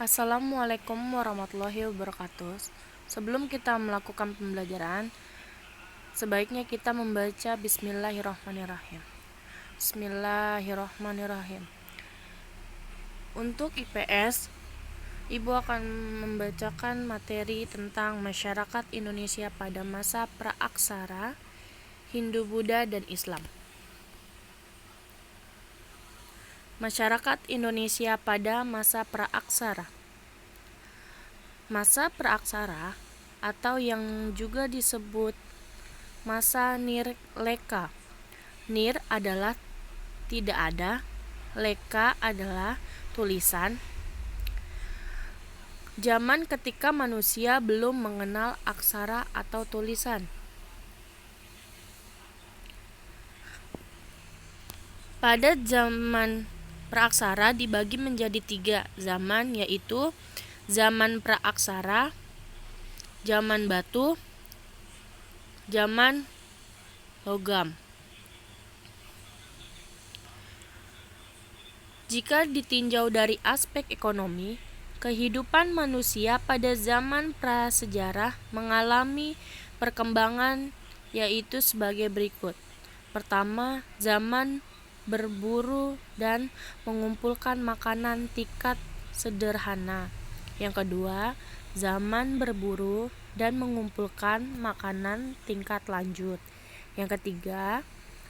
Assalamualaikum warahmatullahi wabarakatuh. Sebelum kita melakukan pembelajaran, sebaiknya kita membaca Bismillahirrahmanirrahim. Bismillahirrahmanirrahim. Untuk IPS, Ibu akan membacakan materi tentang masyarakat Indonesia pada masa praaksara, Hindu-Buddha dan Islam. Masyarakat Indonesia pada masa praaksara. Masa praaksara atau yang juga disebut masa nirleka. Nir adalah tidak ada, leka adalah tulisan. Zaman ketika manusia belum mengenal aksara atau tulisan. Pada zaman praaksara dibagi menjadi 3 zaman, yaitu zaman praaksara, zaman batu, zaman logam. Jika ditinjau dari aspek ekonomi, kehidupan manusia pada zaman prasejarah mengalami perkembangan yaitu sebagai berikut. Pertama, zaman berburu dan mengumpulkan makanan tingkat sederhana. Yang kedua, zaman berburu dan mengumpulkan makanan tingkat lanjut. Yang ketiga,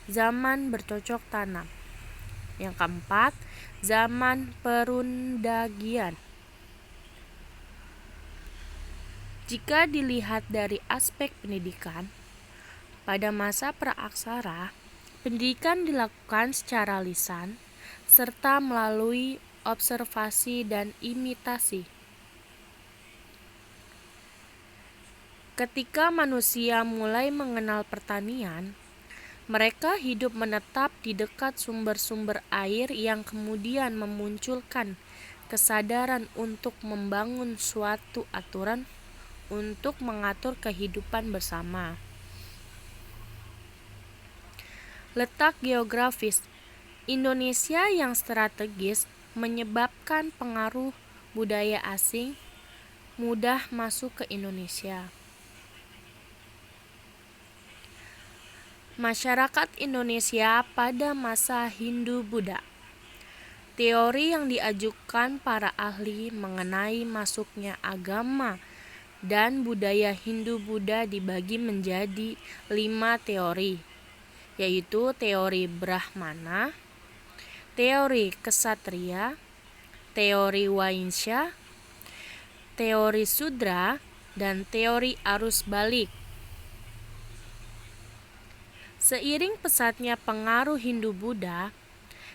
zaman bercocok tanam. Yang keempat, zaman perundagian. Jika dilihat dari aspek pendidikan, pada masa praaksara, pendidikan dilakukan secara lisan serta melalui observasi dan imitasi. Ketika manusia mulai mengenal pertanian, mereka hidup menetap di dekat sumber-sumber air yang kemudian memunculkan kesadaran untuk membangun suatu aturan untuk mengatur kehidupan bersama. Letak geografis Indonesia yang strategis menyebabkan pengaruh budaya asing mudah masuk ke Indonesia. Masyarakat Indonesia pada masa Hindu-Buddha. Teori yang diajukan para ahli mengenai masuknya agama dan budaya Hindu-Buddha dibagi menjadi 5 teori, yaitu teori Brahmana, teori Ksatria, teori Wainsya, teori Sudra, dan teori arus balik. Seiring pesatnya pengaruh Hindu-Buddha,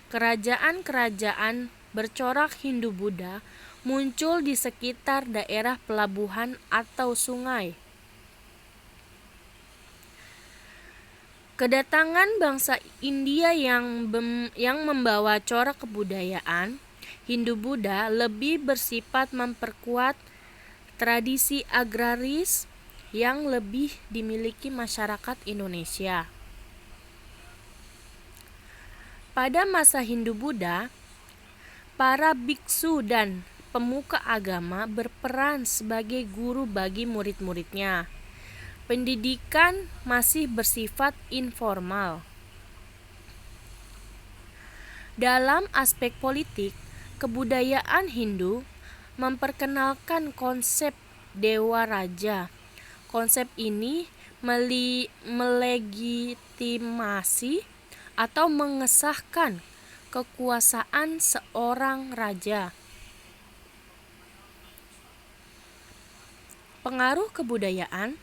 kerajaan-kerajaan bercorak Hindu-Buddha muncul di sekitar daerah pelabuhan atau sungai. Kedatangan bangsa India yang membawa corak kebudayaan Hindu-Buddha lebih bersifat memperkuat tradisi agraris yang lebih dimiliki masyarakat Indonesia. Pada masa Hindu-Buddha, para biksu dan pemuka agama berperan sebagai guru bagi murid-muridnya. Pendidikan masih bersifat informal. Dalam aspek politik, kebudayaan Hindu memperkenalkan konsep dewa raja. Konsep ini melegitimasi atau mengesahkan kekuasaan seorang raja. Pengaruh kebudayaan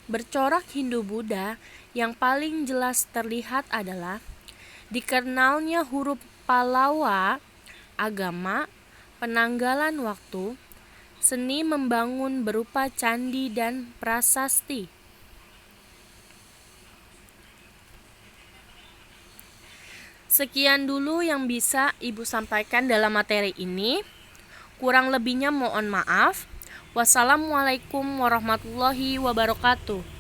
bercorak Hindu-Buddha yang paling jelas terlihat adalah dikenalnya huruf Pallawa, agama, penanggalan waktu, seni membangun berupa candi dan prasasti. Sekian dulu yang bisa Ibu sampaikan dalam materi ini. Kurang lebihnya mohon maaf. Wassalamualaikum warahmatullahi wabarakatuh.